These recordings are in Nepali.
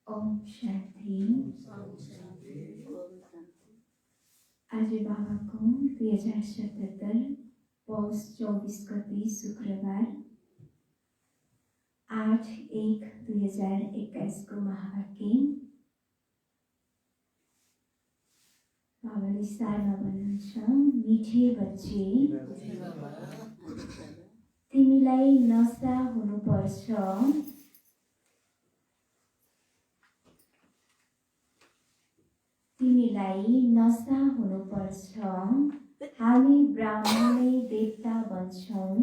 ओम शान्ति। आज बाबाको 2077 पौष 24 गते शुक्रबार 8/1/2021 को महावाक्य बाबाले सारमा भन्नुहुन्छ, मिठे बच्चे तिमीलाई नशा हुनुपर्छ, तिमीलाई नशा हुनुपर्छ। हामी ब्राह्मणै देवता बन्छौँ,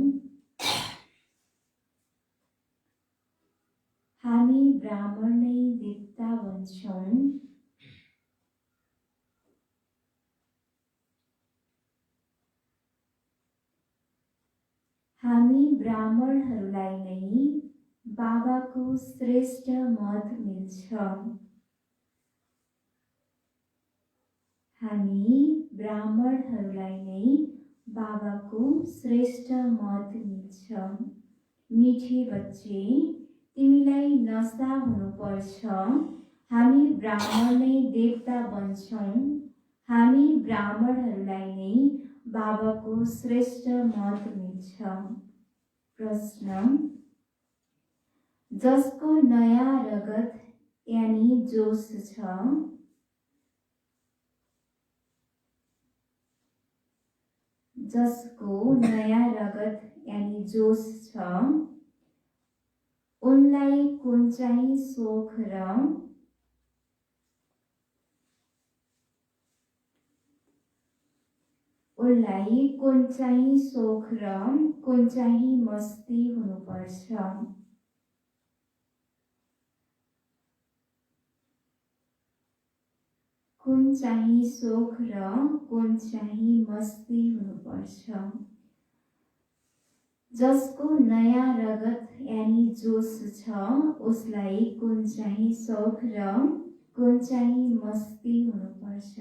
हामी ब्राह्मणै देवता बन्छौँ। हामी ब्राह्मणहरूलाई नै बाबाको श्रेष्ठ मत मिल्छ। हामी ब्राह्मणहरूलाई नै बाबाको श्रेष्ठ मत मिल्छ। मिठे बच्चे तिमीलाई नशा हुनुपर्छ, हामी ब्राह्मण नै देवता बन्छौँ। हामी ब्राह्मणहरूलाई नै बाबाको श्रेष्ठ मत मिल्छ। प्रश्न, जसको नयाँ रगत यानी जोश छ, जसको नयाँ रगत यानी जोश छ, उनलाई कुन चाहिँ शोक र कुन चाहिँ मस्ती हुनुपर्छ। कुन चाहिँ शोक र कुन चाहिँ मस्ती हुनुपर्छ। जसको नयाँ रगत यानी जोश छ, उसलाई कुन चाहिँ शोक र कुन चाहिँ मस्ती हुनुपर्छ।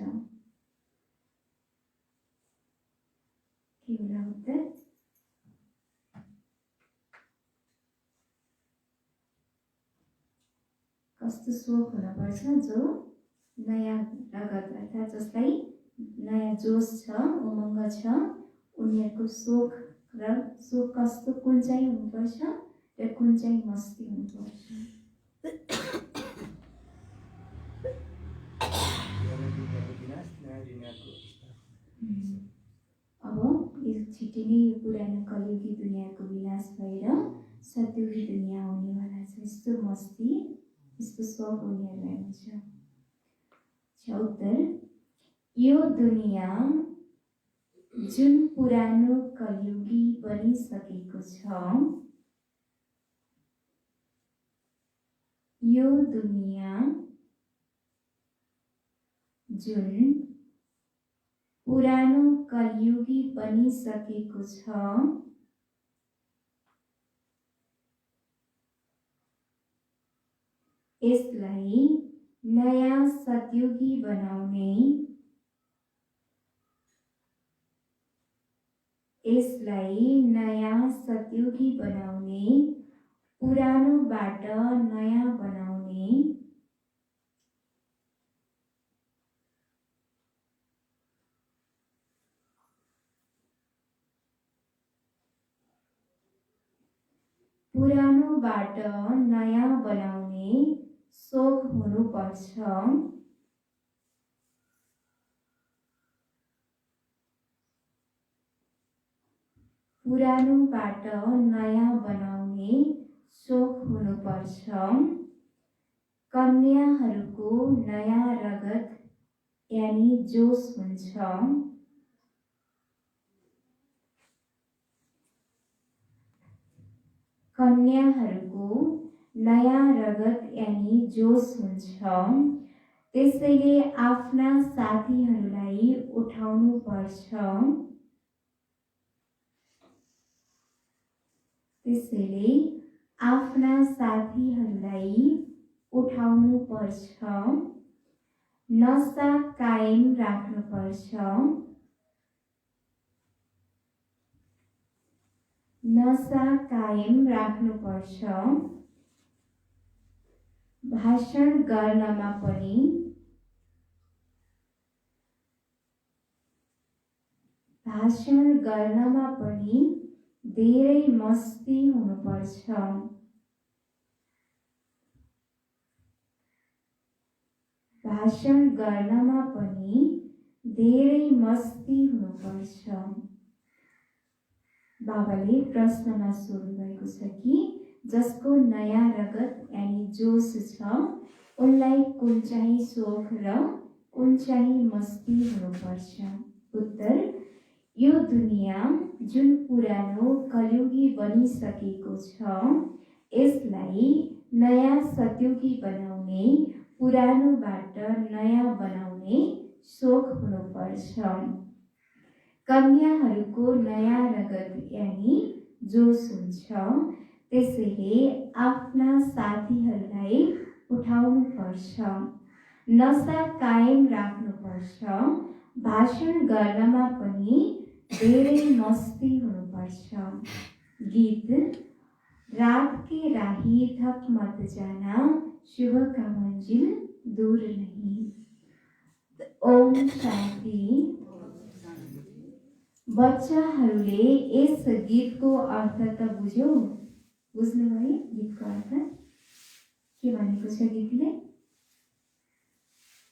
के होला उत्तर? कस्तो शोक हुनुपर्छ? जो नयाँ रगत अर्थात् जसलाई नयाँ जोश छ, उमङ्ग छ, उनीहरूको शोक र शोक कस्तो कुन चाहिँ हुनुपर्छ र कुन चाहिँ मस्ती हुनुपर्छ। अब यो छिट्टै नै यो पुरानो कलियुगी दुनियाँको विनाश भएर सत्युगी दुनियाँ आउनेवाला छ। यस्तो मस्ती, यस्तो शोक उनीहरूलाई हुन्छ। उत्तर, यो दुनियाँ जुन पुरानो कलियुगी बनिसकेको छ, यो दुनियाँ जुन पुरानो कलियुगी बनिसकेको छ, यसलाई नयाँ सतयुगी बनाउने, यसलाई नयाँ सतयुगी बनाउने, पुरानोबाट नयाँ बनाउने, पुरानोबाट नयाँ बनाउने शोक हुनुपर्छ। पुरानोबाट नयाँ बनाउने शोक हुनुपर्छ। कन्याहरूको नयाँ रगत यानी जोश हुन्छ। कन्याहरूको नयाँ रगत यानी जोश हुन्छ। त्यसैले आफ्ना साथीहरूलाई उठाउनु पर्छ। त्यसैले आफ्ना साथीहरूलाई उठाउनु पर्छ। नशा कायम राख्नुपर्छ। नशा कायम राख्नुपर्छ। भाषण गर्नमा पनि धेरै मस्ती हुनुपर्छ। भाषण गर्नमा पनि धेरै मस्ती हुनुपर्छ। बाबाले प्रश्नमा सोध्नु भएको छ कि जसको नयाँ रगत यानी जोस छ उनलाई कुन चाहिँ सोख र कुन चाहिँ मस्ती हुनुपर्छ। उत्तर, यो दुनिया जुन पुरानो कलियुगी बनिसकेको छ यसलाई नयाँ सतयुगी बनाउने, पुरानोबाट नयाँ बनाउने सोख हुनुपर्छ। कन्याहरूको नयाँ रगत यानी जोस हुन्छ, त्यसैले आफ्ना साथीहरूलाई उठाउनुपर्छ, नशा कायम राख्नुपर्छ। भाषण गर्नमा पनि धेरै मस्ती हुनुपर्छ। गीत, रात के राही थक मत जाना, शुभ का मंजिल दूर नहीं। ओम शान्ति। बच्चाहरूले यस गीतको अर्थ त बुझ्यो? बुझ्नुभयो गीतको अर्थ के भनेको छ गीतले?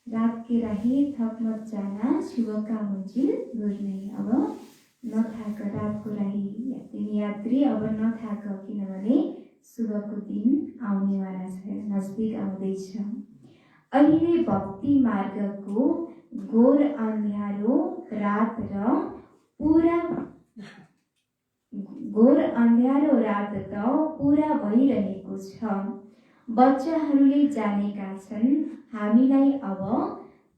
रात के राही थक मत जाना, शुभ का मंजिल दूर नहीं। अब नथाक रातको राही तिमी यात्री, अब नथाक, किनभने शुभको दिन आउनेवाला छ, नजदिक आउँदैछ। अहिले भक्ति मार्गको घोर अन्ध्यारो रात त पूरा भइरहेको छ। बच्चाहरूले जानेका छन् हामीलाई अब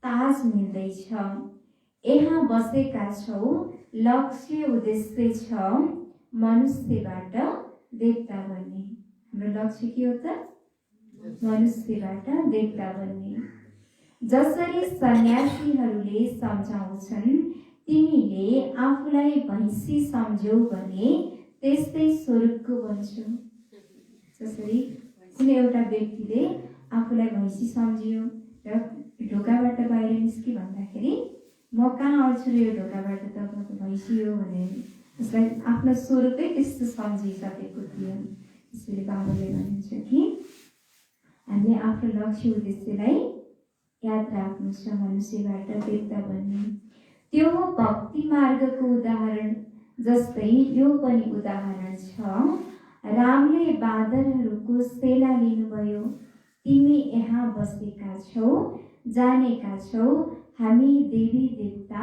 ताज मिल्दैछ। यहाँ बसेका छौ, लक्ष्य उद्देश्य छ मनुष्यबाट देवता बन्ने। हाम्रो लक्ष्य के हो त? मनुष्यबाट देवता बन्ने। जसरी सन्यासीहरूले सम्झाउँछन् तिमीले आफूलाई भैँसी सम्झ्यौ भने त्यस्तै स्वर्गको बन्छौ। जसरी कुनै एउटा व्यक्तिले आफूलाई भैँसी सम्झियो र ढोकाबाट बाहिर निस्के भन्दाखेरि म कहाँ आउँछु र यो ढोकाबाट त म त भैँसी हो भने उसलाई आफ्नो स्वरूपै त्यस्तो सम्झिसकेको थियो। त्यसैले बाबाले भन्नुहुन्छ कि हामीले आफ्नो लक्ष्य उद्देश्यलाई याद राख्नु छ, मनुष्यबाट देवता बन्ने। त्यो हो भक्ति मार्गको उदाहरण। जस्तै यो पनि उदाहरण छ। रामले बाँदरहरूको सेना लिनुभयो। तिमी यहाँ बसेका छौ, जानेका छौ हामी देवी देवता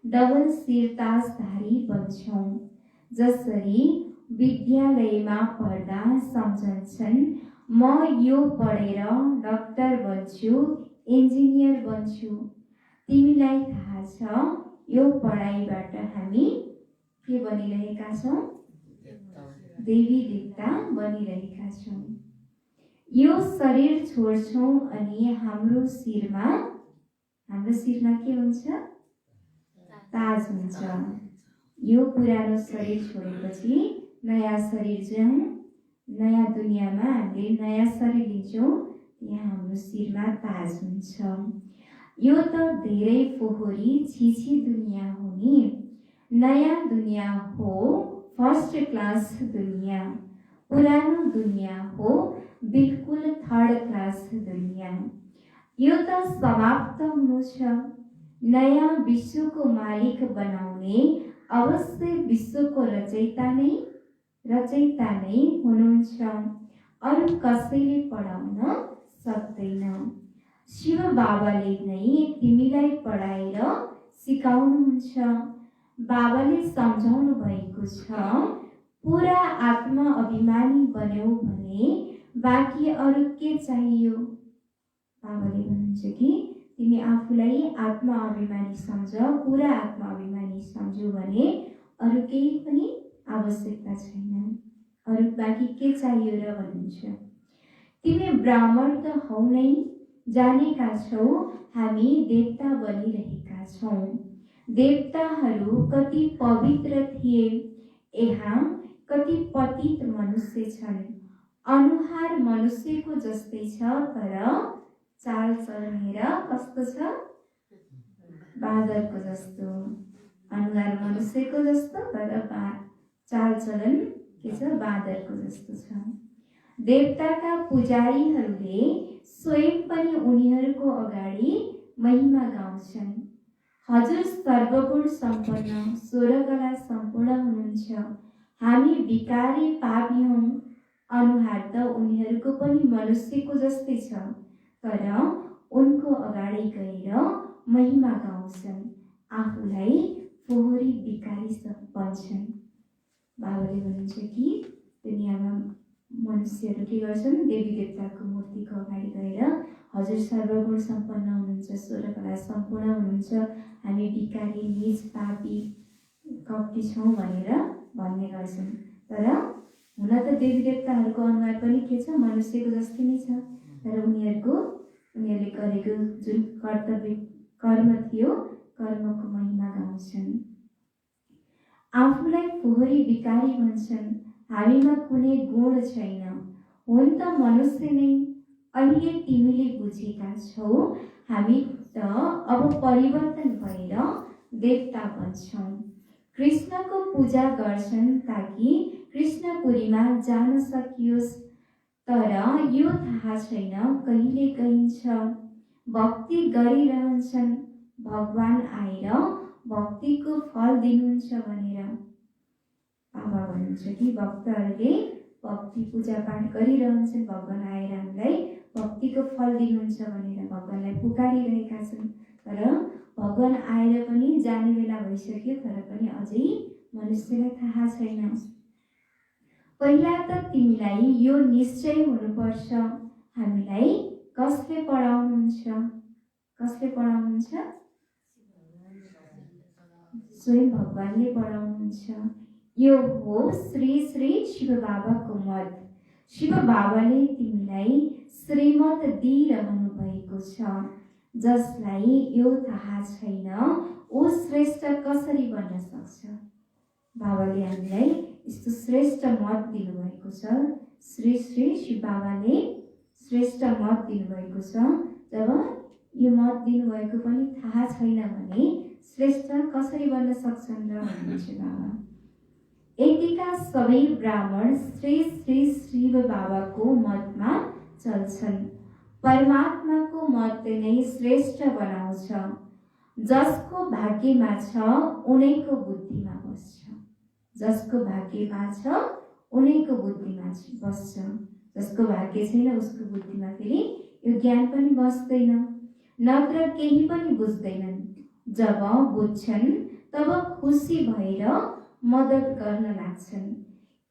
डबल शिरताजधारी बन्छौँ। जसरी विद्यालयमा पढ्दा सम्झन्छन् म यो पढेर डाक्टर बन्छु, इन्जिनियर बन्छु। तिमीलाई थाहा छ यो पढाइबाट हामी के बनिरहेका छौँ? देवी देवता बनिरहेका छौँ। यो शरीर छोड्छौँ अनि हाम्रो शिरमा के हुन्छ? ताज हुन्छ। यो पुरानो शरीर छोडेपछि नयाँ शरीर जाउँ, नयाँ दुनियाँमा हामीले नयाँ शरीर लिन्छौँ, यहाँ हाम्रो शिरमा ताज हुन्छ। यो त धेरै फोहोरी छिछि दुनियाँ हो नि। नयाँ दुनियाँ हो फर्स्ट क्लास दुनियाँ, पुरानो दुनियाँ हो बिल्कुल थर्ड क्लास दुनियाँ। यो त समाप्त हुनु छ। नयाँ विश्वको मालिक बनाउने अवश्य विश्वको रचयिता नै हुनुहुन्छ। अरू कसैले पढाउन सक्दैन। शिव बाबाले नै तिमीलाई पढाएर सिकाउनुहुन्छ। बाबाले सम्झाउनु भएको छ पुरा आत्मा अभिमानी बन्यौ भने बाँकी अरू के चाहियो? बाबाले भन्नुहुन्छ कि तिमी आफूलाई आत्मा अभिमानी सम्झ, पुरा आत्मा अभिमानी सम्झ्यौ भने अरू केही पनि आवश्यकता छैन। अरू बाँकी के चाहियो र भन्नुहुन्छ। तिमी ब्राह्मण त हौ नै, जानेका छौ हामी देवता बनिरहेका छौँ। देवताहरू कति पवित्र थिए, यहाँ कति पतित मनुष्य छन्। अनुहार मनुष्यको जस्तै छ तर चाल चलन हेर कस्तो छ, बाँदरको जस्तो। अनुहार मनुष्यको जस्तो तर चाल चलन के छ, बाँदरको जस्तो छ। देवताका पुजारीहरूले स्वयं पनि उनीहरूको अगाडि महिमा गाउँछन्। हजुर सर्वगुण सम्पन्न, स्वर्गला सम्पूर्ण हुनुहुन्छ। हामी भिकारी पापी हौँ। अनुहार त उनीहरूको पनि मनुष्यको जस्तै छ तर उनको अगाडि गएर महिमा गाउँछन्, आफूलाई फोहोरी भिकारी भन्छन्। बाबाले भन्नुहुन्छ कि दुनियाँमा मनुष्यहरू के गर्छन्, देवी देवताको मूर्तिको अगाडि गएर हजुर सर्वगुण सम्पन्न हुनुहुन्छ, स्वर्गला सम्पूर्ण हुनुहुन्छ, हामी भिकारी नीच पापी कपटी छौँ भनेर भन्ने गर्छन्। तर हुन त देवी देवताहरूको अनुहार पनि के छ, मनुष्यको जस्तै नै छ। तर उनीहरूले गरेको जुन कर्म थियो, कर्मको महिमा गाउँछन्। आफूलाई फोहोरी भिकारी भन्छन्, हामीमा कुनै गुण छैन। हुन त मनुष्य नै, अहिले तिमीले बुझेका छौ, हामी त अब परिवर्तन भएर देवता बन्छौँ। कृष्णको पूजा गर्छन् ताकि कृष्णपुरीमा जान सकियोस्, तर यो थाहा छैन कहिले गइन्छ। भक्ति गरिरहन्छन्, भगवान आएर भक्तिको फल दिनुहुन्छ भनेर। बाबा भन्नुहुन्छ कि भक्तहरूले भक्ति पूजा पाठ गरिरहन्छन्, भगवान आएर हामीलाई भक्तिको फल दिनुहुन्छ भनेर भगवानलाई पुकारिरहेका छन्। तर भगवान आएर पनि जाने बेला भइसक्यो, तर पनि अझै मनुष्यलाई थाहा छैन। पहिला त तिमीलाई यो निश्चय हुनुपर्छ, हामीलाई कसले पढाउनुहुन्छ? कसले पढाउनुहुन्छ? स्वयं भगवानले पढाउनुहुन्छ। यो हो श्री श्री शिव बाबाको मत। शिव बाबाले तिमीलाई श्रीमत दिइरहनु भएको छ। जसलाई यो थाहा छैन ऊ श्रेष्ठ कसरी बन्न सक्छ? बाबाले हामीलाई यस्तो श्रेष्ठ मत दिनुभएको छ। श्री श्री शिव बाबाले श्रेष्ठ मत दिनुभएको छ। जब यो मत दिनुभएको पनि थाहा छैन भने श्रेष्ठ कसरी बन्न सक्छन् र भन्नुहुन्छ बाबा। यतिका सबै ब्राह्मण श्री श्री शिव बाबाको मतमा चल्छन्। परमात्माको मत नै श्रेष्ठ बनाउँछ। जसको भाग्यमा छ उनैको बुद्धिमा बस्छ। जसको भाग्यमा छ उनैको बुद्धिमा बस्छ। जसको भाग्य छैन उसको बुद्धिमा फेरि यो ज्ञान पनि बस्दैन, नत्र केही पनि बुझ्दैनन्। जब बुझ्छन् तब खुसी भएर मद्दत गर्न लाग्छन्।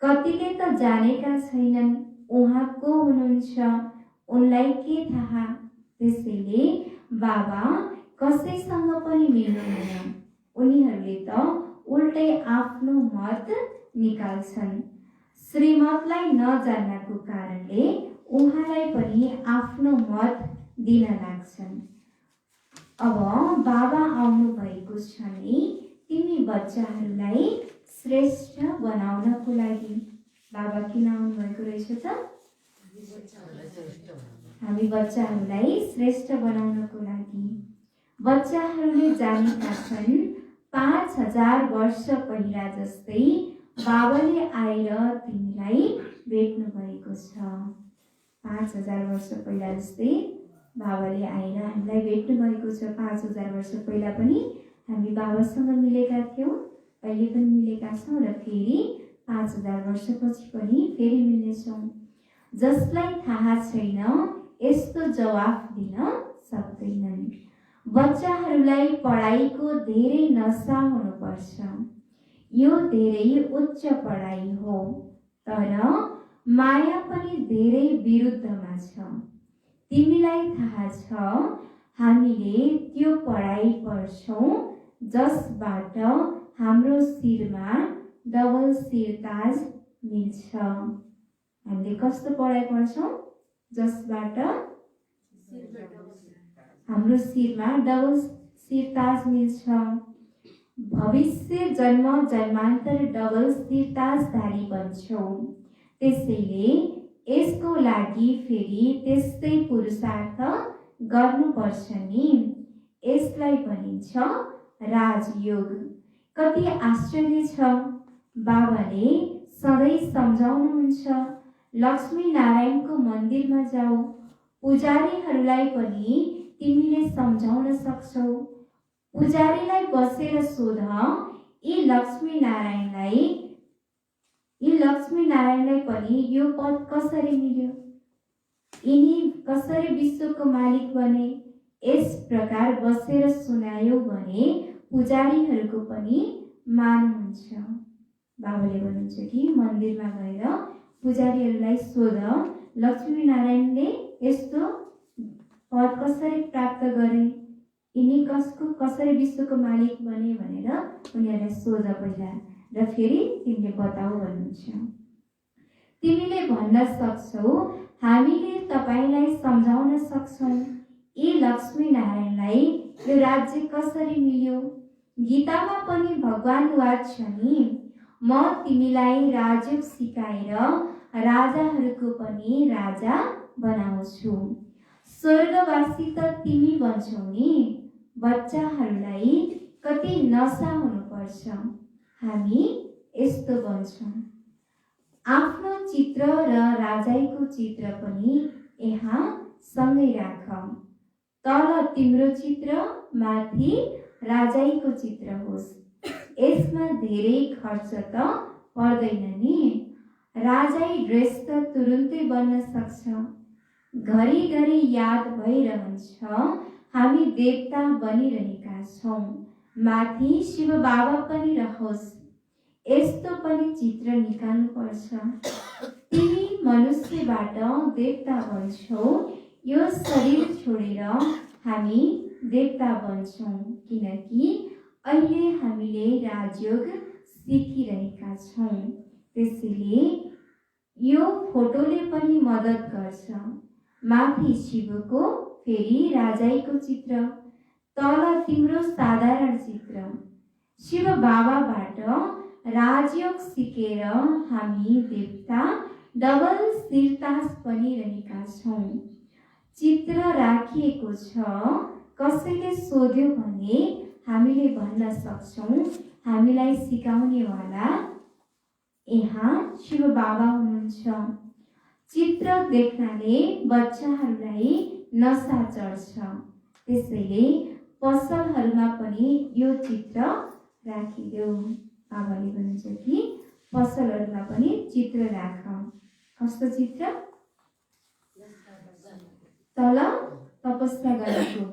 कतिले त जानेका छैनन् उहाँ को हुनुहुन्छ, उनलाई के थाहा। त्यसैले बाबा कसैसँग पनि मिल्नुहुन्न। उनीहरूले त उल्टै आफ्नो मत निकाल्छन्। श्रीमतलाई नजान्नको कारणले उहाँलाई पनि आफ्नो मत दिन लाग्छन्। अब बाबा आउनु भएको छ नि तिमी बच्चाहरूलाई श्रेष्ठ बनाउनको लागि। बाबा किन आउनु भएको रहेछ त? हामी बच्चाहरूलाई श्रेष्ठ बनाउनको लागि। बच्चाहरूले जानेका छन् 5000 वर्ष पहिला जस्तै बाबाले आएर तिमीलाई भेट्नु भएको छ। 5000 वर्ष पहिला जस्तै बाबाले आएर हामीलाई भेट्नु भएको छ। 5000 वर्ष पहिला पनि हामी बाबासँग मिलेका थियौँ, अहिले पनि मिलेका छौँ र फेरि 5000 वर्षपछि पनि फेरि मिल्नेछौँ। जसलाई थाहा छैन यस्तो जवाफ दिन सक्दैनन्। बच्चाहरूलाई पढाइको धेरै नशा हुनुपर्छ। यो धेरै उच्च पढाइ हो, तर माया पनि धेरै विरुद्धमा छ। तिमीलाई थाहा छ हामीले त्यो पढाइ पढ्छौँ जसबाट हाम्रो शिरमा डबल शिरताज मिल्छ। हामीले कस्तो पढाइ पढ्छौँ? जसबाट हाम्रो शिरमा डबल शिरताज मिल्छ। भविष्य जन्म जन्मान्तर डबल शिरताजधारी बन्छौँ। त्यसैले यसको लागि फेरि त्यस्तै पुरुषार्थ गर्नुपर्छ नि। यसलाई भनिन्छ राजयोग। कति आश्चर्य छ। बाबाले सधैँ सम्झाउनुहुन्छ, लक्ष्मी नारायणको मन्दिरमा जाऊ, पुजारीहरूलाई पनि तिमीले सम्झाउन सक्छौ। पुजारीलाई बसेर सोध, यी लक्ष्मी नारायणलाई पनि यो पद कसरी मिल्यो, यिनी कसरी विश्वको मालिक बने। यस प्रकार बसेर सुनायो भने पुजारीहरूको पनि मान हुन्छ। बाबाले भन्नुहुन्छ कि मन्दिरमा गएर पुजारीहरूलाई सोध, लक्ष्मी नारायणले यस्तो पद कसरी प्राप्त गरे, यिनी कसरी विश्वको मालिक बने भनेर उनीहरूलाई सोध पहिला, र फेरि तिमीले बताऊ भन्नुहुन्छ। तिमीले भन्न सक्छौ, हामीले तपाईलाई सम्झाउन सक्छौं, यी लक्ष्मी नारायणलाई यो राज्य कसरी मिल्यो। गीतामा पनि भगवान वाच छ नि, म तिमीलाई राजयोग सिकाएर राजाहरूको पनि राजा बनाउँछु। स्वर्गवासी त तिमी बन्छौ नि। बच्चाहरूलाई कति नशा हुनुपर्छ, हामी यस्तो बन्छौँ। आफ्नो चित्र र राजाईको चित्र पनि यहाँ सँगै राख। तल तिम्रो चित्र, माथि राजाईको चित्र होस्। यसमा धेरै खर्च त पर्दैन नि। राजाई ड्रेस त तुरुन्तै बन्न सक्छ। घरिघरि याद भइरहन्छ हामी देवता बनिरहेका छौँ। माथि शिव बाबा पनि रहोस्, यस्तो पनि चित्र निकाल्नु पर्छ। तिमी मनुष्यबाट देवता बन्छौ, यो शरीर छोडेर हामी देवता बन्छौँ, किनकि अहिले हामीले राजयोग सिकिरहेका छौँ। त्यसैले यो फोटोले पनि मद्दत गर्छ। माथि शिवको, फेरि राजाईको चित्र, तल तिम्रो साधारण चित्र। शिव बाबाबाट राजयोग सिकेर हामी देवता डबल सिरताज बनिरहेका छौँ। चित्र राखिएको छ। कसैले सोध्यो भने हामीले भन्न सक्छौँ, हामीलाई सिकाउनेवाला यहाँ शिव बाबा हुनुहुन्छ। चित्र देख्नाले बच्चाहरूलाई नशा चढ्छ। त्यसैले पसलहरूमा पनि यो चित्र राखिदेऊ। बाबाले भन्नुहुन्छ कि पसलहरूमा पनि चित्र राख। कस्तो चित्र? तल तपस्या गरेको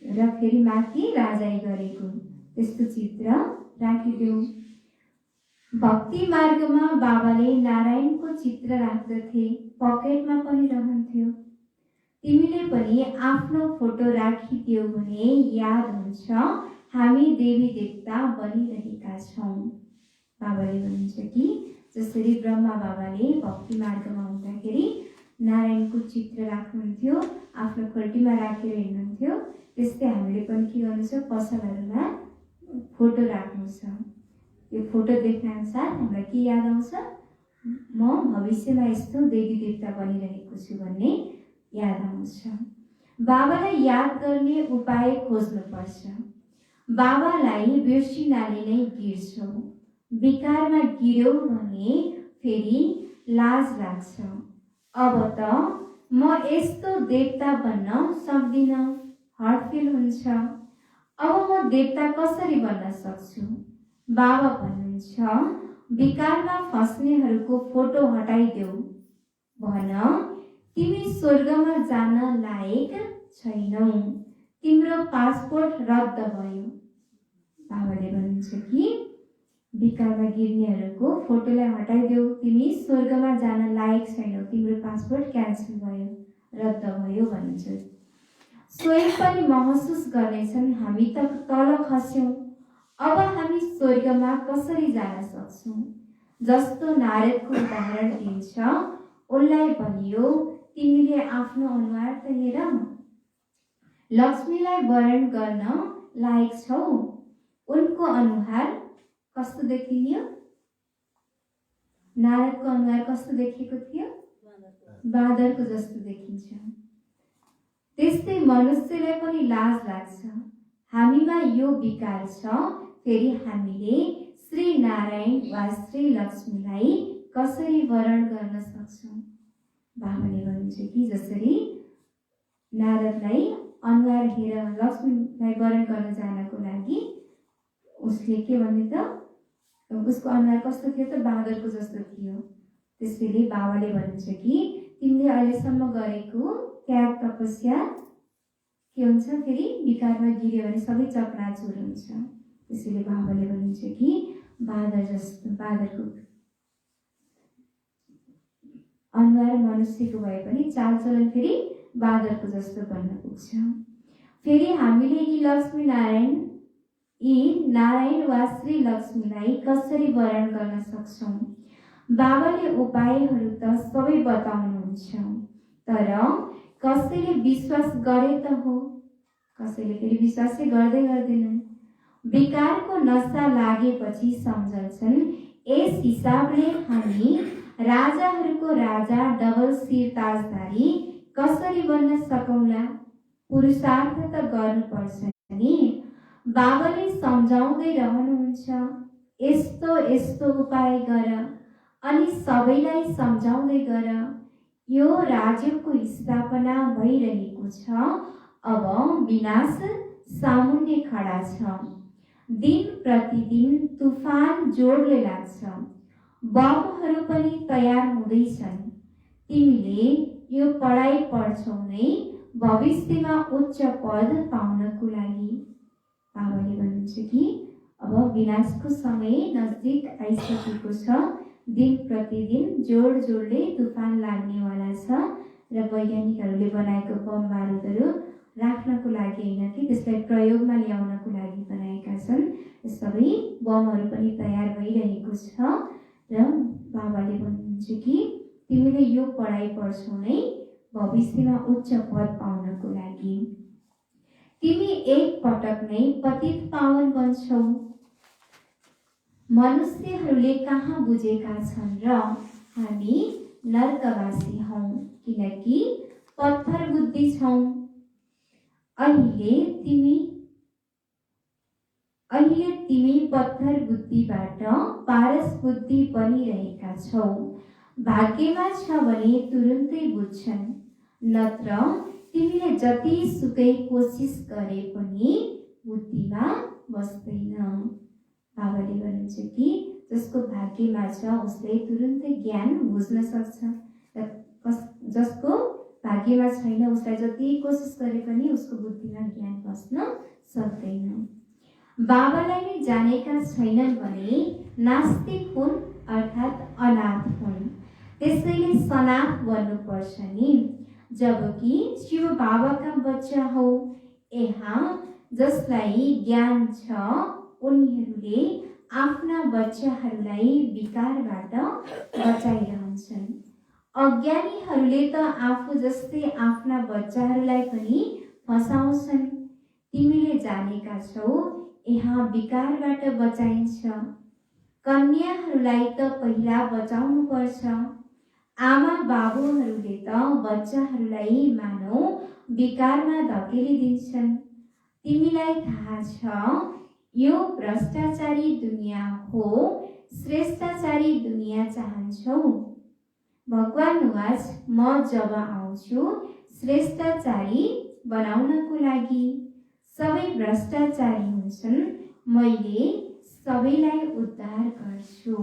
र फेरि माथि राजाई गरेको, त्यस्तो चित्र राखिदेऊ। भक्ति मार्गमा बाबाले नारायणको चित्र राख्दथे, पकेटमा पनि रहन्थ्यो। तिमीले पनि आफ्नो फोटो राखिदियो भने याद हुन्छ हामी देवी देवता बनिरहेका छौँ। बाबाले भन्नुहुन्छ कि जसरी ब्रह्मा बाबाले भक्ति मार्गमा हुँदाखेरि नारायणको चित्र राख्नुहुन्थ्यो, आफ्नो खोल्टीमा राखेर हिँड्नुहुन्थ्यो, त्यस्तै हामीले पनि के गर्नु छ, पसलहरूमा फोटो राख्नु छ। यो फोटो देख्न साथ हामीलाई के याद आउँछ, म भविष्यमा यस्तो देवी देवता बनिरहेको छु भन्ने याद आउँछ। बाबालाई याद गर्ने उपाय खोज्नुपर्छ। बाबालाई बिर्सिनाले नै गिर्छौ। विकारमा गिर्यौ भने फेरि लाज लाग्छ। अब त म यस्तो देवता बन्न सक्दिनँ, हर्टफिल हुन्छ। अब म देवता कसरी बन्न सक्छु? बाबा भन्नुहुन्छ, विकारमा फस्नेहरूको फोटो हटाइदेऊ। भन, तिमी स्वर्गमा जान लायक छैनौ, तिम्रो पासपोर्ट रद्द भयो। बाबाले भन्नुहुन्छ कि विकारमा गिर्नेहरूको फोटोलाई हटाइदेऊ, तिमी स्वर्गमा जान लायक छैनौ, तिम्रो पासपोर्ट क्यान्सल भयो, रद्द भयो भन्नुहुन्छ। स्वयं पनि महसुस गर्नेछन् हामी त तल खस्यौँ, अब हामी स्वर्गमा कसरी जान सक्छौँ? जस्तो नारदको उदाहरण दिन्छ, उनलाई भनियो, तिमीले आफ्नो अनुहार त हेर, लक्ष्मीलाई वरण गर्न लायक छौ। उनको अनुहार कस्तो देखियो? नारदको अनुहार कस्तो देखेको थियो? बाँदरको जस्तो देखिन्छ। त्यस्तै मनुष्यलाई पनि लाज लाग्छ। हामीमा यो विकार छ, फेरि हामीले श्री नारायण वा श्री लक्ष्मीलाई कसरी वरण गर्न सक्छौँ? बाबाले भन्नुहुन्छ कि जसरी नारदलाई अनुहार हेरेर लक्ष्मीलाई वरण गर्न जानको लागि उसले के भने त उसको अनुहार कस्तो थियो त? बाँदरको जस्तो थियो। त्यसैले बाबाले भन्नुहुन्छ कि तिमीले अहिलेसम्म गरेको त्याग तपस्या के हुन्छ? फेरि विकारमा गिर्यो भने सबै चकनाचुर हुन्छ। त्यसैले बाबाले भन्नुहुन्छ कि बाँदरको अनुहार मनुष्यको भए पनि चालचलन फेरि बाँदरको जस्तो बन्न पुग्छ। फेरि हामीले यी नारायण वा श्री लक्ष्मीलाई कसरी वरण गर्न सक्छौँ? बाबाले उपायहरू त सबै बताउनुहुन्छ, तर कसैले विश्वास गरे त हो, कसैले फेरि विश्वासै गर्दैनन्। विकारको नशा लागेपछि सम्झन्छन् यस हिसाबले हामी राजाहरूको राजा डबल शिर ताजधारी कसरी बन्न सकौँला? पुरुषार्थ त गर्नुपर्छ नि। बाबाले सम्झाउँदै रहनुहुन्छ, यस्तो यस्तो उपाय गर, अनि सबैलाई सम्झाउँदै गर। यो राज्यको स्थापना भइरहेको छ, अब विनाश सामुन्ने खडा छ। दिन प्रतिदिन तुफान जोडले लाग्छ, बमहरू पनि तयार हुँदैछन्। तिमीले यो पढाइ पढ्छौ नै भविष्यमा उच्च पद पाउनको लागि। बाबाले भन्नुहुन्छ कि अब विनाशको समय नजिक आइसकेको छ। दिन प्रतिदिन जोडले तुफान लाग्नेवाला छ र वैज्ञानिकहरूले बनाएको बम बारुदहरू राख्नको लागि होइन कि त्यसलाई प्रयोगमा ल्याउनको लागि बनाएका छन्। सबै बमहरू पनि तयार भइरहेको छ र बाबाले भन्नुहुन्छ कि तिमीले यो पढाइ पढ्छौ नै भविष्यमा उच्च पद पाउनको लागि। तिमी एक पटक नै पतित पावन बन्छौ। मनुष्यहरूले कहाँ बुझेका छन् र हामी नरकवासी हौँ, किनकि पत्थर बुद्धि छौँ। अहिले तिमी पत्थर बुद्धिबाट पारस बुद्धि बनिरहेका छौ। भाग्यमा छ भने तुरुन्तै बुझ्छन्, नत्र तिमीले जति सुकै कोसिस गरे पनि बुद्धिमा बस्दैन। बाबाले भन्नुहुन्छ कि जसको भाग्यमा छ उसले तुरुन्तै ज्ञान बुझ्न सक्छ, जसको भाग्यमा छैन उसलाई जति कोसिस गरे पनि उसको बुद्धिमा ज्ञान बस्न सक्दैन। बाबालाई नै जानेका छैनन् भने नास्तिक हुन् अर्थात् अनाथ हुन्। त्यसैले सनाथ बन्नुपर्छ नि। जबकि शिव बाबाका बच्चा हौ। यहाँ जसलाई ज्ञान छ उनीहरूले आफ्ना बच्चाहरूलाई विकारबाट बचाइरहन्छन्। अज्ञानीहरूले त आफू जस्तै आफ्ना बच्चाहरूलाई पनि फसाउँछन्। तिमीले जानेका छौ यहाँ विकारबाट बचाइन्छ। कन्याहरूलाई त पहिला बचाउनु पर्छ। आमा बाबुहरूले त बच्चाहरूलाई मानौ विकारमा धकेलिदिन्छन्। तिमीलाई थाहा छ यो भ्रष्टाचारी दुनियाँ हो, श्रेष्ठाचारी दुनियाँ चाहन्छौ। भगवान्वाच म जब आउँछु श्रेष्ठाचारी बनाउनको लागि। सबै भ्रष्टाचारी हुन्छन्, मैले सबैलाई उद्धार गर्छु।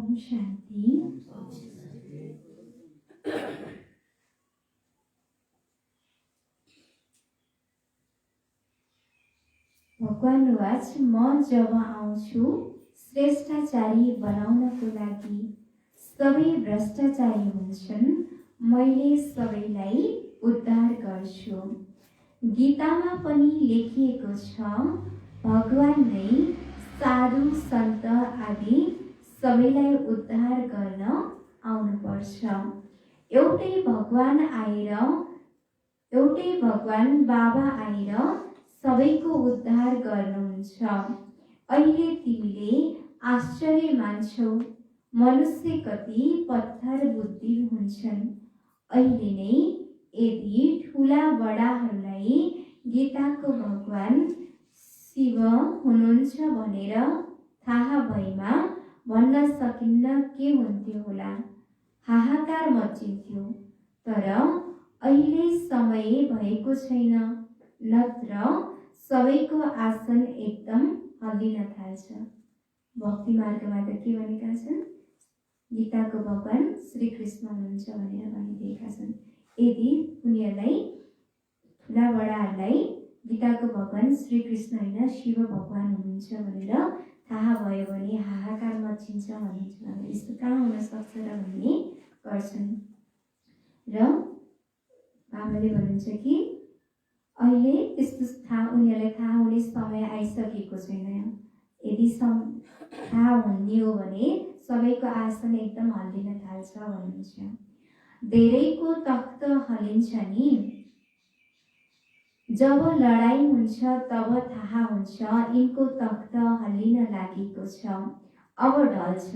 ओम शान्ति। भगवानुवाच म जब आउँछु श्रेष्ठाचारी बनाउनको लागि सबै भ्रष्टाचारी हुन्छन्, मैले सबैलाई उद्धार गर्छु। गीतामा पनि लेखिएको छ, भगवान नै साधु सन्त आदि सबैलाई उद्धार गर्न आउनुपर्छ। एउटै भगवान बाबा आएर सबैको उद्धार गर्नुहुन्छ। अहिले तिमीले आश्चर्य मान्छौ, मनुष्य कति पत्थर बुद्धि हुन्छन्। अहिले नै यदि ठुला बडाहरूलाई गीताको भगवान शिव हुनुहुन्छ भनेर थाहा भएमा भन्न सकिन्न के हुन्थ्यो होला, हाहाकार मचिन्थ्यो। तर अहिले समय भएको छैन, नत्र सबैको आसन एकदम हल्लिन थाल्छ। भक्ति मार्गमा त के भनेका छन्, गीताको भगवान श्री कृष्ण हुनुहुन्छ भनेर भनिदिएका छन्। यदि उनीहरूलाई ठुला बडाहरूलाई गीताको भगवान श्री कृष्ण होइन शिव भगवान हुनुहुन्छ भनेर थाहा भयो भने हाहाकार मचिन्छ भनिन्छ। यस्तो कहाँ हुन सक्छ र भन्ने गर्छन्। र बाबाले भन्नुहुन्छ कि अहिले त्यस्तो उनीहरूलाई थाहा हुने समय आइसकेको छैन। यदि थाहा हुने हो भने सबैको आसन एकदम हल्लिन थाल्छ भन्नुहुन्छ। धेरैको तख्त हल्लिन्छ नि, जब लडाई हुन्छ तब थाहा हुन्छ यिनको तख्त हल्लिन लागेको छ, अब ढल्छ।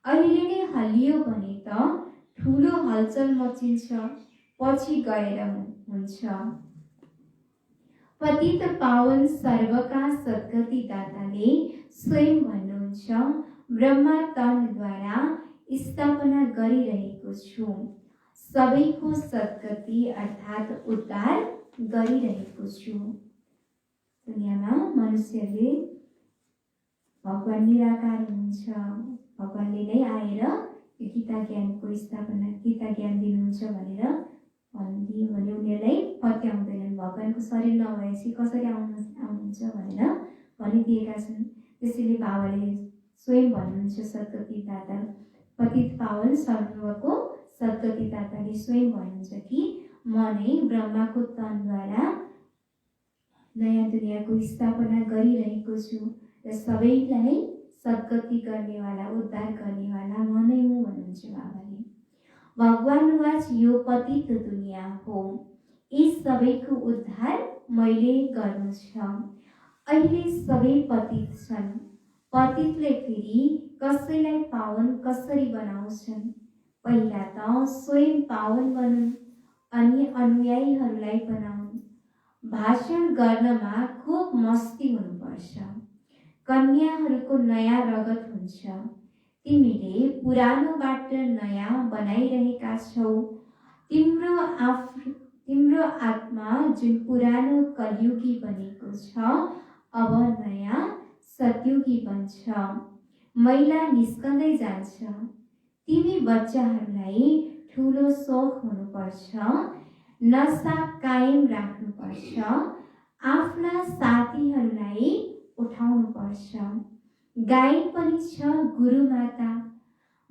अहिले नै हल्लियो भने त ठुलो हलचल मचिन्छ, पछि गएर हुन्छ। पतित पावन सर्वका सद्गति दाताले स्वयं भन्नुहुन्छ, ब्रह्मा तनद्वारा स्थापना गरिरहेको छु, सबैको सद्गति अर्थात् उद्धार गरिरहेको छु। दुनियाँमा मनुष्यले भगवान निराकार हुनुहुन्छ, भगवानले नै आएर गीता ज्ञानको स्थापना, गीता ज्ञान दिनुहुन्छ भनेर भनिदियो भने उनीहरूलाई पत्याउँदैनन्। भगवानको शरीर नभएपछि कसरी आउनुहुन्छ भनेर भनिदिएका छन्। त्यसैले बाबाले स्वयं भन्नुहुन्छ, सद्गति दाता, पतित पावन सर्वको सद्गति दाताले स्वयं भन्नुहुन्छ कि म नै ब्रह्माको तनद्वारा नयाँ दुनियाँको स्थापना गरिरहेको छु र सबैलाई सद्गति गर्नेवाला, उद्धार गर्नेवाला म नै हुँ भन्नुहुन्छ बाबाले। भगवानुवाच यो पतित दुनियाँ हो, यी सबैको उद्धार मैले गर्नु छ। अहिले सबै पतित छन्, पतितले फेरि कसैलाई पावन कसरी बनाउँछन्। पहिला त स्वयं पावन बनुन् अनि अनुयायीहरूलाई बनाउन्। भाषण गर्नमा खुब मस्ती हुनुपर्छ। कन्याहरूको नयाँ रगत हुन्छ, तिमीले पुरानोबाट नयाँ बनाइरहेका छौ। तिम्रो आत्मा जुन पुरानो कलियुगी बनेको छ, अब नयाँ सतयुगी बन्छ। मैला निस्कँदै जान्छ। तिमी बच्चाहरूलाई ठुलो सोख हुनुपर्छ, नशा कायम राख्नुपर्छ, आफ्ना साथीहरूलाई उठाउनुपर्छ। गाई पनि छ गुरुमाता,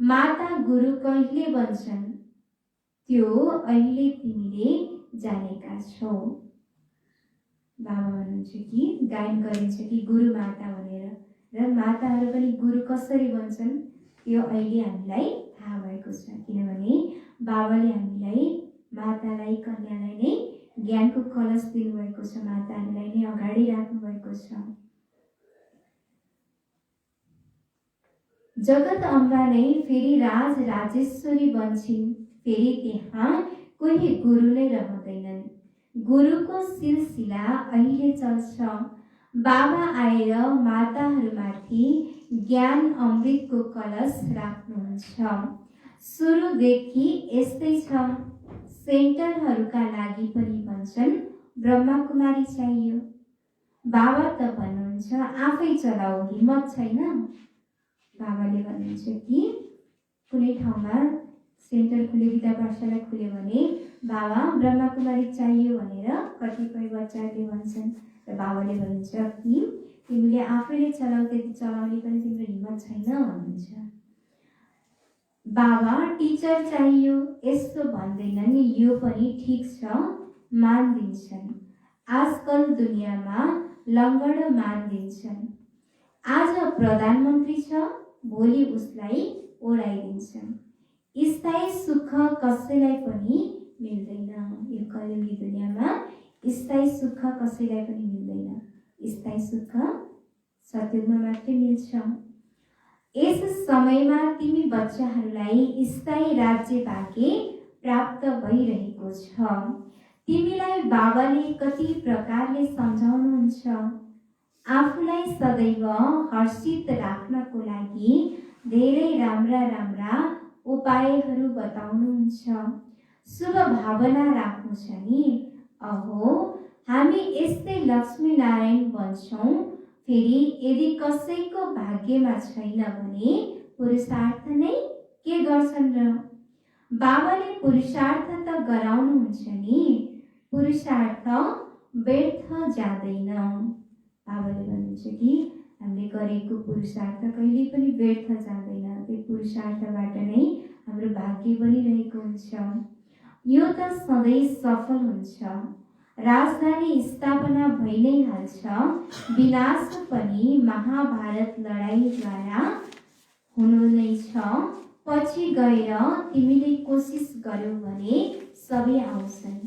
माता गुरु कहिले बन्छन् त्यो अहिले तिमीले जानेका छौ। बाबा भन्नुहुन्छ कि गायन गरिन्छ कि गुरु माता भनेर, र माताहरू पनि गुरु कसरी बन्छन् त्यो अहिले हामीलाई थाहा भएको छ। किनभने बाबाले हामीलाई, मातालाई, कन्यालाई नै ज्ञानको कलश दिनुभएको छ, माताहरूलाई नै अगाडि राख्नुभएको छ। जगत अम्बा नै फेरि राज राजेश्वरी बन्छिन्, फेरि त्यहाँ कोही गुरु नै रहँदैनन्। गुरुको सिलसिला अहिले चल्छ। बाबा आएर माताहरूमाथि ज्ञान अमृतको कलश राख्नुहुन्छ। सुरुदेखि यस्तै छ। सेन्टरहरूका लागि पनि भन्छन् ब्रह्माकुमारी चाहियो। बाबा त भन्नुहुन्छ आफै चलाऊ, हिम्मत छैन। बाबाले भन्नुहुन्छ कि कुनै ठाउँमा सेन्टर खुल्यो, विद्या पाठशाला खुल्यो भने बाबा ब्रह्मकुमारी चाहियो भनेर कतिपय बच्चाहरूले भन्छन् र बाबाले भन्नुहुन्छ कि तिमीले आफैले चलाऊ, त्यति चलाउने पनि तिम्रो हिम्मत छैन भन्नुहुन्छ। बाबा टिचर चाहियो यस्तो भन्दैनन्, यो पनि ठिक छ, मान दिन्छन्। आजकल दुनियाँमा लङ्गड मान दिन्छन्। आज प्रधानमन्त्री छ, भोलि उसलाई ओढाइदिन्छन्। स्थायी सुख कसैलाई पनि मिल्दैन। यो कलियुगी दुनियाँमा स्थायी सुख कसैलाई पनि मिल्दैन। स्थायी सुख सतयुगमा मात्रै मिल्छ। यस समयमा तिमी बच्चाहरूलाई स्थायी राज्य भाग्य प्राप्त भइरहेको छ। तिमीलाई बाबाले कति प्रकारले सम्झाउनुहुन्छ। आफूलाई सदैव हर्षित राख्नको लागि धेरै राम्रा राम्रा उपायहरू बताउनुहुन्छ। शुभ भावना राख्नु छ नि। अहो, हामी यस्तै लक्ष्मीनारायण बन्छौँ। फेरि यदि कसैको भाग्यमा छैन भने पुरुषार्थ नै के गर्छन् र? बाबाले पुरुषार्थ त गराउनुहुन्छ नि, पुरुषार्थ व्यर्थ जाँदैन। बाबाले भन्नुहुन्छ कि हामीले गरेको पुरुषार्थ कहिले पनि व्यर्थ जाँदैन। त्यो पुरुषार्थबाट नै हाम्रो भाग्य बनिरहेको हुन्छ। यो त सधैँ सफल हुन्छ। राजधानी स्थापना भइ नै हाल्छ। विनाश पनि महाभारत लडाईँद्वारा हुनु नै छ। पछि गएर तिमीले कोसिस गर्यौ भने सबै आउँछन्।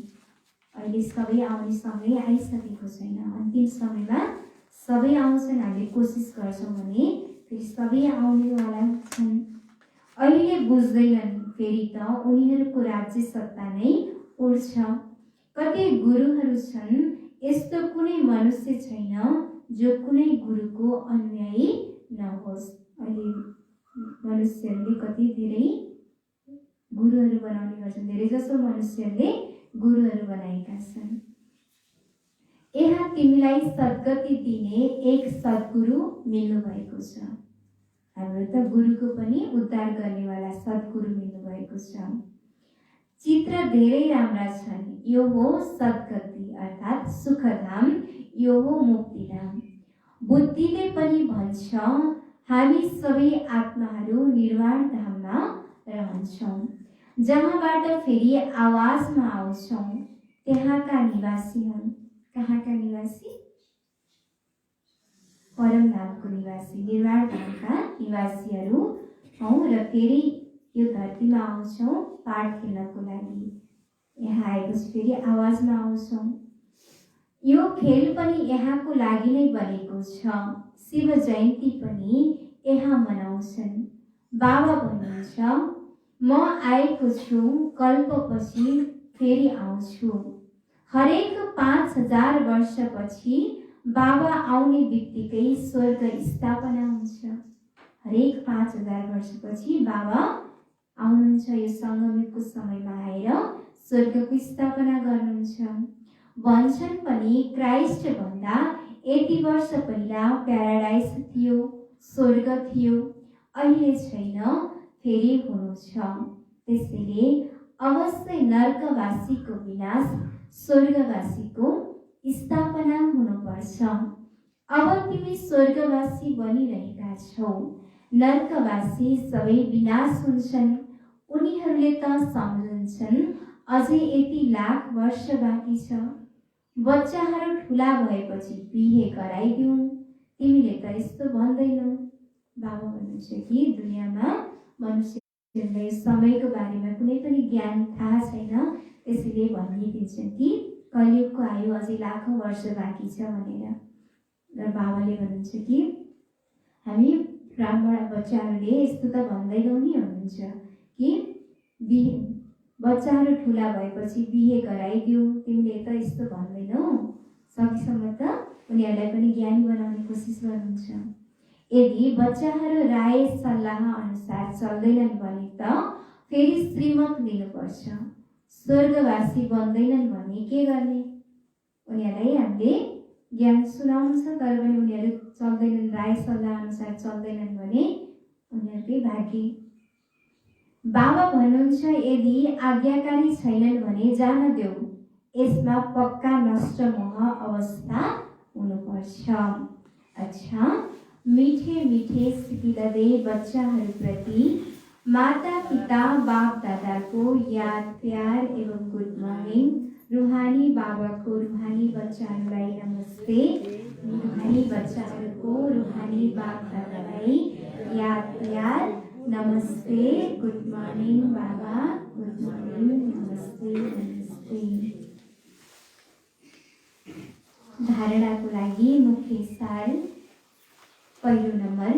अहिले सबै आउने समय आइसकेको छैन। अन्तिम समयमा सबै आउँछन्। हामीले कोसिस गर्छौँ भने फेरि सबै आउनेवाला छन्। अहिले बुझ्दैनन्, फेरि त उनीहरूको राज्य सत्ता नै उड्छ। कति गुरुहरू छन्, यस्तो कुनै मनुष्य छैन जो कुनै गुरुको अनुयायी नहोस्। अहिले मनुष्यहरूले कति धेरै गुरुहरू बनाउने गर्छन्। धेरै जसो मनुष्यहरूले गुरुहरू बनाएका छन्। यहाँ तिमीलाई सद्गति दिने एक सद्गुरु मिल्नु भएको छ। हाम्रो त गुरुको पनि उद्धार गर्नेवाला सद्गुरु मिल्नु भएको छ। चित्र धेरै राम्रा छन्। यो हो सद्गति अर्थात् सुखधाम, यो हो मुक्तिधाम। बुद्धिले पनि भन्छ हामी सबै आत्माहरू निर्वाण धाममा रहन्छौँ, जहाँबाट फेरि आवाजमा आउँछौँ। त्यहाँका निवासी हुन्। कहाँका निवासी? परम धामको निवासी, निर्वाण धामका निवासीहरू हौँ र फेरि यो धरतीमा आउँछौँ पाठ खेल्नको लागि। यहाँ आएपछि फेरि आवाजमा आउँछौँ। यो खेल पनि यहाँको लागि नै बनेको छ। शिव जयन्ती पनि यहाँ मनाउँछन्। बाबा भन्नुहुन्छ म आएको छु, कल्पपछि फेरि आउँछु। हरेक 5000 वर्षपछि बाबा आउने बित्तिकै स्वर्ग स्थापना हुन्छ। हरेक 5000 वर्षपछि बाबा आउनुहुन्छ। यो सङ्गमयुगको समयमा आएर स्वर्गको स्थापना गर्नुहुन्छ। भन्छन् पनि क्राइस्ट भन्दा यति वर्ष पहिला प्याराडाइज थियो, स्वर्ग थियो, अहिले छैन, फेरि हुनु छ। त्यसैले अवश्य नर्कवासीको विनाश, स्वर्गवासीको स्थापना हुनुपर्छ। अब तिमी स्वर्गवासी बनिरहेका छौ। नर्कवासी सबै विनाश हुन्छन्। उनीहरूले त सम्झन्छन् अझै यति लाख वर्ष बाँकी छ। बच्चाहरू ठुला भएपछि बिहे गराइदिउँ, तिमीले त यस्तो भन्दैनौ। बाबा भन्नुहुन्छ कि दुनियाँमा मनुष्यहरूलाई समयको बारेमा कुनै पनि ज्ञान थाहा छैन। त्यसैले भनिदिन्छन् कि कलियुगको आयु अझै लाखौँ वर्ष बाँकी छ भनेर। र बाबाले भन्नुहुन्छ कि हामी ब्राह्मण बच्चाहरूले यस्तो त भन्दैनौँ नि भन्नुहुन्छ कि बिहे बच्चाहरू ठुला भएपछि बिहे गराइदिऊ, तिमीले त यस्तो भन्दैनौ। सकेसम्म त उनीहरूलाई पनि ज्ञानी बनाउने कोसिस गर्नुहुन्छ। यदि बच्चाहरू राय सल्लाह अनुसार चल्दैनन् भने त फेरि श्रीमत लिनुपर्छ। स्वर्गवासी बन्दैनन् भने के गर्ने? उनीहरूलाई हामीले ज्ञान सुनाउनु छ, तर पनि उनीहरू चल्दैनन्, राय सल्लाह अनुसार चल्दैनन् भने उनीहरूकै भाग्य। बाबा भन्नुहुन्छ यदि आज्ञाकारी छैनन् भने जान देऊ, यसमा पक्का नष्ट मोह अवस्था हुनुपर्छ। अच्छा, मीठे मीठे सिकिँदै बच्चाहरूप्रति माता पिता बाप दादाको याद प्यार एवं गुड मर्निङ। रूहानी बाबाको रूहानी बच्चाहरूलाई नमस्ते। रूहानी बच्चाहरूको रूहानी बाप दादालाई याद प्यार नमस्ते। गुड मर्निङ बाबा, गुड मर्निङ, नमस्ते नमस्ते। धारणाको लागि मुख्य सार पहिलो नम्बर,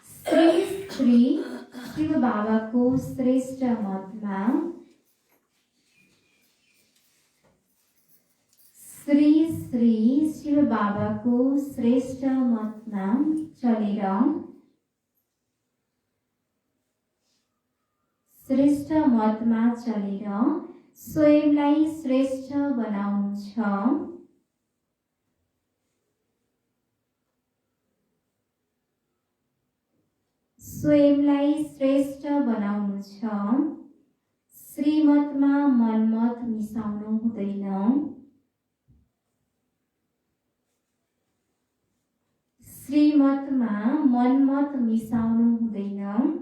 श्री श्री शिव बाबाको श्रेष्ठ मतमा श्री श्री शिव बाबाको श्रेष्ठ मतमा चलेर श्रेष्ठ मतमा चलेर स्वयंलाई श्रेष्ठ बनाउनु छ। स्वयंलाई श्रेष्ठ बनाउनु छ। श्रीमतमा मनमत मिसाउनु हुँदैन। श्रीमतमा मनमत मिसाउनु हुँदैन।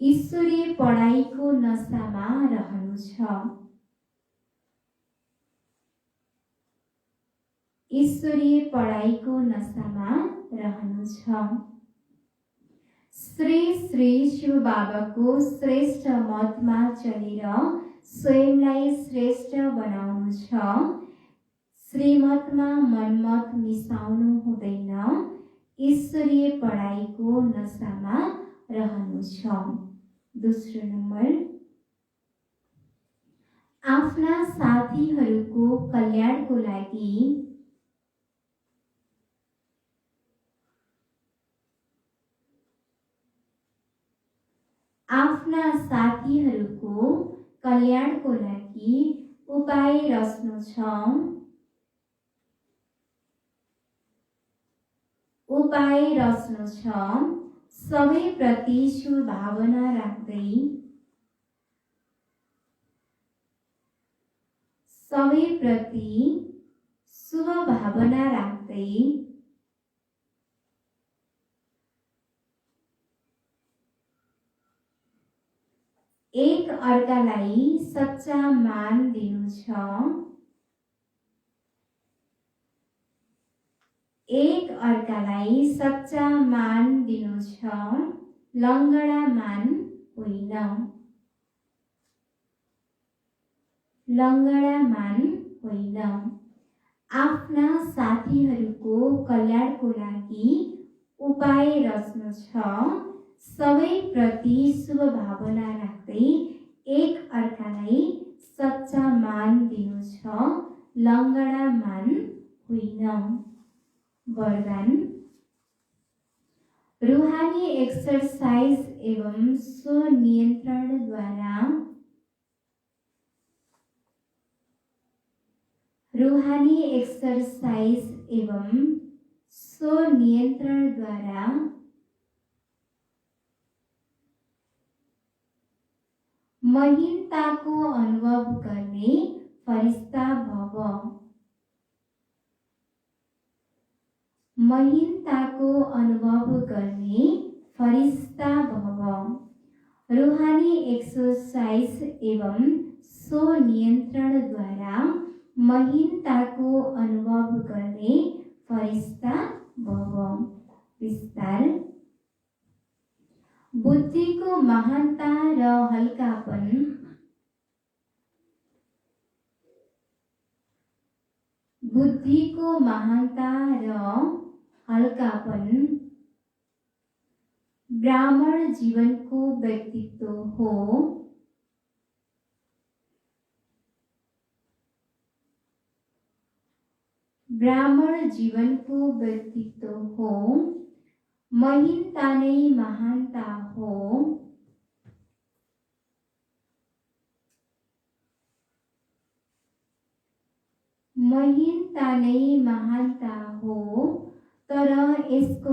ईश्वरीय पढाइको नशामा रहनु छ। ईश्वरीय पढाइको नशामा रहनु छ। श्री श्री शिव बाबाको श्रेष्ठ मतमा चलेर स्वयंलाई श्रेष्ठ बनाउनु छ। श्रीमतमा मनमत मिसाउनु हुँदैन। ईश्वरीय पढाइको नशामा रहनु छ। दोस्रो नम्बर, आफ्ना साथीहरूको कल्याणको लागि आफ्ना साथीहरूको कल्याणको लागि उपाय रच्नु छ। उपाय रच्नु छ। सबैप्रति शुभ भावना राख्दै सबैप्रति शुभ भावना राख्दै एक अर्कालाई सच्चा मान दिनु छ। एक अर्कालाई सच्चा मान दिनु छ। लङ्गडा मान होइन। लङ्गडा मान होइन। आफ्ना साथीहरूको कल्याणको लागि उपाय रच्नु छ। सबैप्रति शुभ भावना राख्दै एक अर्कालाई सच्चा मान दिनु छ। लङ्गडा मान होइन। वरदान, रूहानी एक्सरसाइज एवं स्वनियन्त्रणद्वारा रूहानी एक्सरसाइज एवं स्वनियन्त्रणद्वारा महिनताको अनुभव गर्ने फरिस्ता भव। महिनताको अनुभव गर्ने फरिस्ता भव। रूहानी एक्सरसाइज एवं स्वनियन्त्रणद्वारा महिनताको अनुभव गर्ने फरिस्ता भव। विस्तार, बुद्धिको महानता र हल्कापन बुद्धिको महानता र हल्कापन ब्राह्मण जीवनको व्यक्तित्व हो। ब्राह्मण जीवनको व्यक्तित्व हो। महिनता नै महानता हो। महीनता नै महानता हो, तर यसको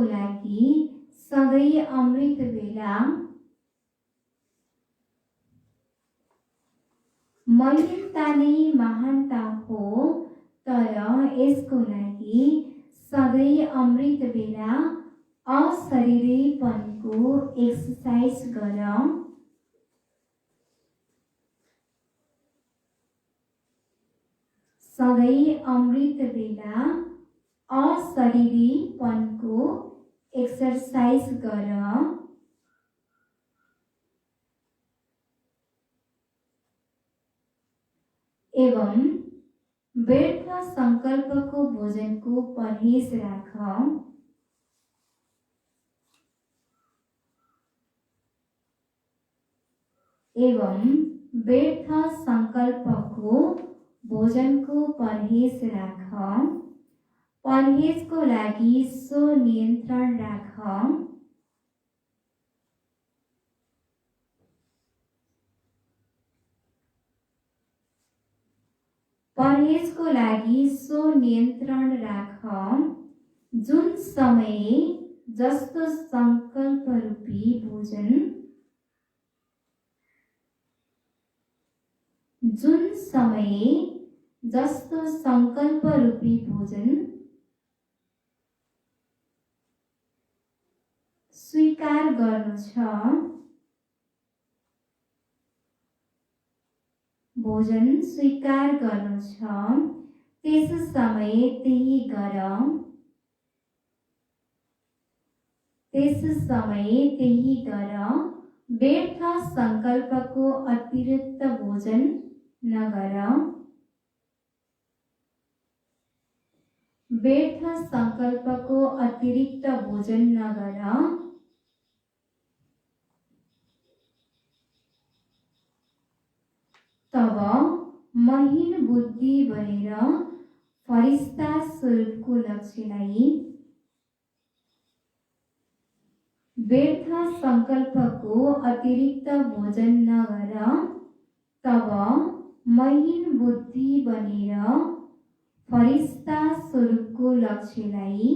लागि सधैँ अमृत बेला महीनता नै महानता हो, तर यसको लागि सधैँ अमृत बेला अशरीरीपनको एक्सर्साइज गर। सधैँ अमृत बेला अशरीरीपनको एक्सर्साइज गर। एवं व्यर्थ संकल्पको भोजनको परहेज राख। एवं व्यर्थ संकल्पको भोजनको परहेज राख। परहेजको लागि स्वनियन्त्रण राख। परहेजको लागि स्वनियन्त्रण राख। जुन समय जस्तो संकल्परूपी भोजन स्वीकार गर्नु छ, त्यस समय त्यही गर। व्यर्थ संकल्पको अतिरिक्त भोजन नगर। तब महीन बुद्धि बनेर फरिस्ता स्वरूपको लक्ष्यलाई व्यर्थ संकल्पको अतिरिक्त भोजन नगर। तब महीन बुद्धि बनेर फरिस्ता स्वरूपको लक्ष्यलाई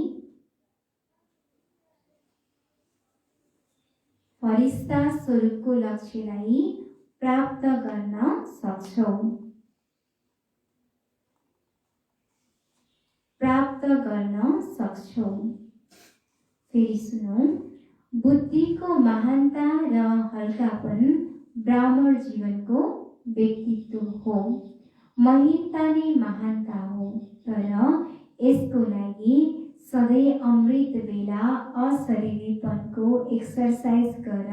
प्राप्त गर्न सक्छौ। फेरि सुनौ। बुद्धिको महानता र हल्कापन ब्राह्मण जीवनको व्यक्तित्व हो। महीनता नै महानता हो, तर यसको लागि सधैँ अमृत बेला अशरीरीपनको एक्सर्साइज गर।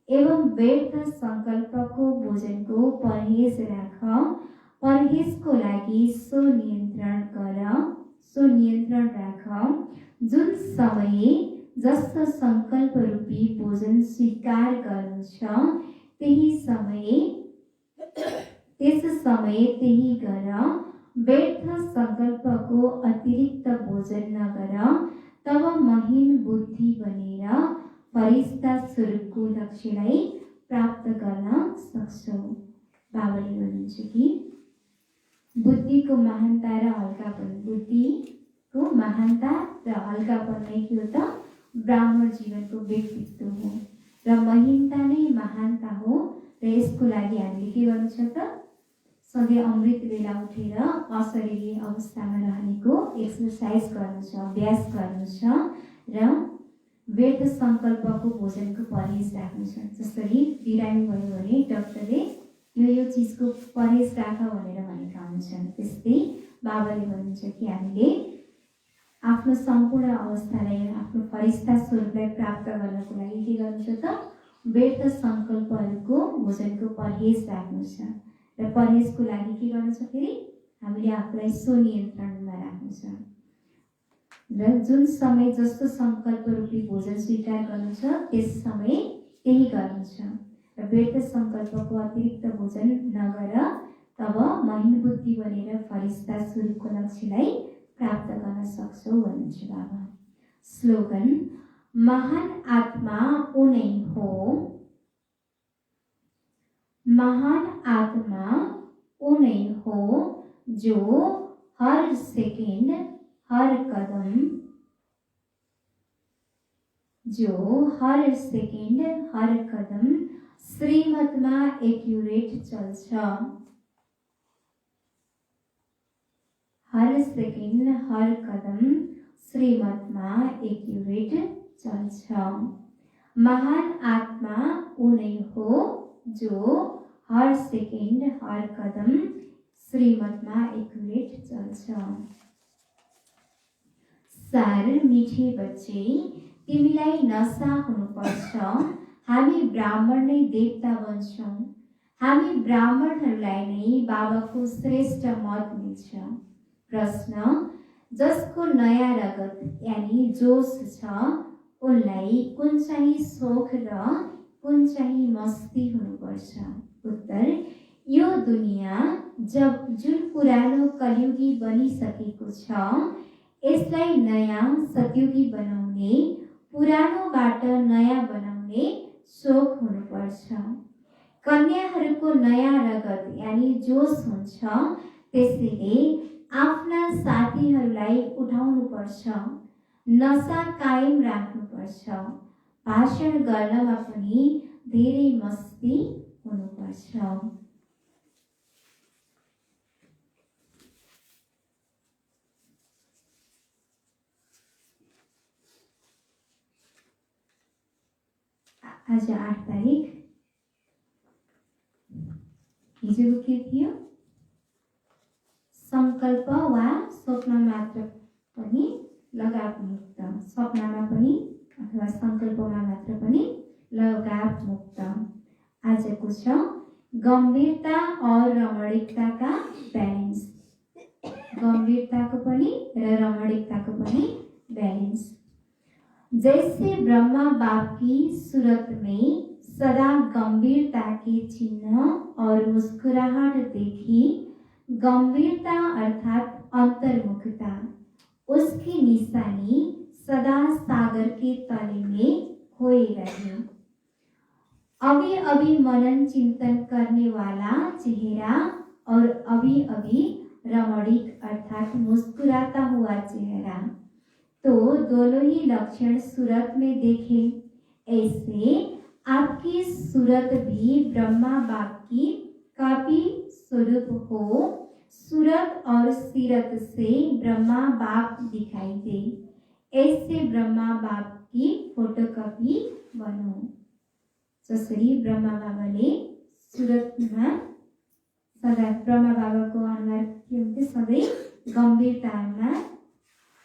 एवं व्यर्थ संकल्पको भोजनको परहेज राख। परहेजको लागि स्वनियन्त्रण राख। जुन समय जस्तो संकल्परूपी भोजन स्वीकार गर्नु छ, त्यस समय त्यही गर। व्यर्थ संकल्पको अतिरिक्त भोजन नगर। तब महीन बुद्धि बनेर फरिस्ता स्वरूपको लक्ष्यलाई प्राप्त गर्न सक्छौ। बाबाले भन्नुहुन्छ कि बुद्धिको महानता र हल्कापन, बुद्धिको महानता र हल्कापन नै के हो त? ब्राह्मण जीवनको व्यक्तित्व हो। र महीनता नै महानता हो, र यसको लागि हामीले के गर्नु छ त? सधैँ अमृत बेला उठेर अशरीरी अवस्थामा रहनेको एक्सर्साइज गर्नु छ, अभ्यास गर्नु छ, र व्यर्थ संकल्पको भोजनको परहेज राख्नु छ। जसरी बिरामी भयो भने डाक्टरले यो चिजको परहेज राख भनेर भनेका हुन्छन्, त्यस्तै बाबाले भन्नुहुन्छ कि हामीले आफ्नो सम्पूर्ण अवस्थालाई, आफ्नो फरिस्ता स्वरूपलाई प्राप्त गर्नको लागि के गर्नु छ त? व्यर्थ संकल्पहरूको भोजनको परहेज राख्नु छ। र परहेजको लागि के गर्नु छ? फेरि हामीले आफूलाई स्वनियन्त्रणमा राख्नु छ। र जुन समय जस्तो संकल्परूपी भोजन स्वीकार गर्नु छ, त्यस समय त्यही गर्नु छ। र व्यर्थ संकल्पको अतिरिक्त भोजन नगर। तब महीन बुद्धि बनेर फरिस्ता स्वरूपको लक्ष्यलाई प्राप्त गर्न सक्छौ भन्नुहुन्छ बाबा। स्लोगन। महान आत्मा उनै हो महान आत्मा ऊ नहीं हो जो हर सेकेंड हर कदम श्रीमतमा एक्युरेट चल्छ। हर सेकेंड हर कदम श्रीमतमा एक्युरेट चल्छ। महान आत्मा ऊ नहीं हो जो हर सेकेंड हर कदम श्रीमतमा एक्युरेट चल्छ। सर मिठे बच्चे, तिमीलाई नशा हुनुपर्छ, हामी ब्राह्मण नै देवता बन्छौँ। हामी ब्राह्मणहरूलाई नै बाबाको श्रेष्ठ मत मिल्छ। प्रश्न, जसको नयाँ रगत यानी जोश छ उनलाई कुन चाहिँ शोक र कुन चाहिँ मस्ती हुनुपर्छ? उत्तर, यो दुनिया जुन पुरानो कलियुगी बनिसकेको छ यसलाई नयाँ सतयुगी बनाउने, पुरानोबाट नयाँ बनाउने शोक हुनुपर्छ। कन्याहरूको नयाँ रगत यानी जोश हुन्छ, त्यसैले आफ्ना साथीहरूलाई उठाउनुपर्छ, नशा कायम राख्नुपर्छ, भाषण गर्नमा पनि धेरै मस्ती हुनुपर्छ। आज 8 तारिक, हिजोको के थियो? संकल्प वा स्वप्न मात्र पनि लगाव मुक्त। स्वप्नमा पनि अथवा संकल्पमा मात्र पनि लगाव मुक्त। आजको छ गम्भीरता और रमणीकताका बैलेंस। गम्भीरताको पनि र रमणीकताको पनि बैलेंस। जैसे ब्रह्मा बाप की सूरत में सदा गंभीरता के चिन्ह और मुस्कुराहट देखी, गंभीरता अर्थात अंतर्मुखता, उसकी निशानी सदा सागर के तले में खोए रहे। अभी अभी मनन चिंतन करने वाला चेहरा और अभी अभी रमणीक अर्थात मुस्कुराता हुआ चेहरा, तो दोनों ही लक्षण सूरत में देखे। ऐसे आपकी सूरत भी ब्रह्मा बाप की काफी स्वरूप हो। सूरत और सीरत से ब्रह्मा बाप दिखाई दे, ऐसे ब्रह्मा बाप की फोटोकॉपी बनो। जसरी ब्रह्मा बाबाले सूरतमा सदा ब्रह्मा बाबाको अनुहार के हुन्थ्यो? सधैँ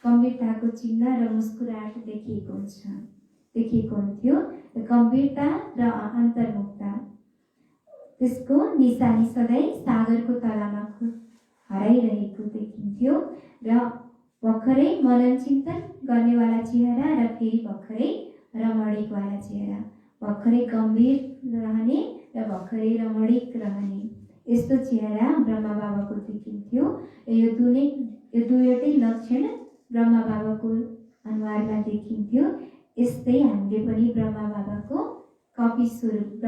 गम्भीरताको चिन्ह र मुस्कुराहट देखिएको हुन्थ्यो। गम्भीरता र अन्तर्मुखता, त्यसको निशानी सधैँ सागरको तलामा हराइरहेको देखिन्थ्यो र भर्खरै मनन चिन्तन गर्नेवाला चेहरा र फेरि भर्खरै रमणीकवाला चेहरा, भर्खरै गम्भीर रहने र भर्खरै रमणीक रहने, यस्तो चेहरा ब्रह्मा बाबाको देखिन्थ्यो। यो दुईवटै लक्षण ब्रह्मा बाबाको अनुहारमा देखिन्थ्यो। यस्तै हामीले पनि ब्रह्मा बाबाको कपी स्वरूप